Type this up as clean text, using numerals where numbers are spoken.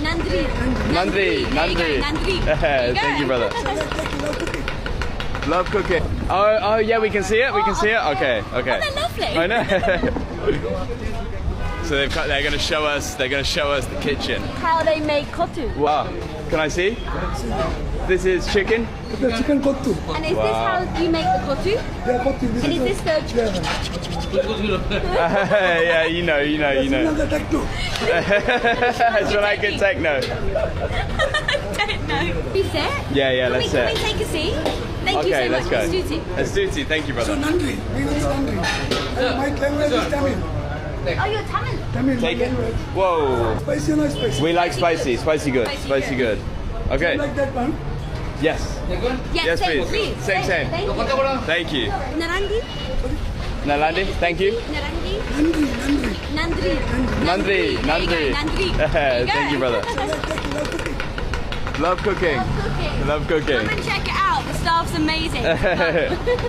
Nandri. Nandri. There you go, Nandri. Thank you, brother. Love cooking. Oh, yeah, we can see it. We can see it. Okay. Oh, they're lovely. I know. So they're going to show us. They're going to show us the kitchen. How they make kotu. Wow. Can I see? This is chicken. The chicken kottu. And is this how you make the kotu? Yeah, kottu. And is this the... Yeah, you know. The techno. It's when I get techno. I don't know. Be set? Yeah, let's Can we set. take a seat? Thank you Okay, so let's much. go. Let's do it. Let's do it. Thank you, So brother. Nandri. We will Nandri. My language is Tamil. Oh, you're Tamil. Tamil. Take my it. language. Whoa. Spicy or not spicy? We like spicy. Spicy good. Spicy good. Okay. Like that one. Yes. Yes, same, please. Same. Thank you. Thank you. Narandi? Nalandi, thank you. Narandi? Nandri. Nandri. Nandri. There you go, Nandri. Thank you, brother. Love cooking. Love cooking. Love cooking. Love cooking. Come and check it out. The staff's amazing.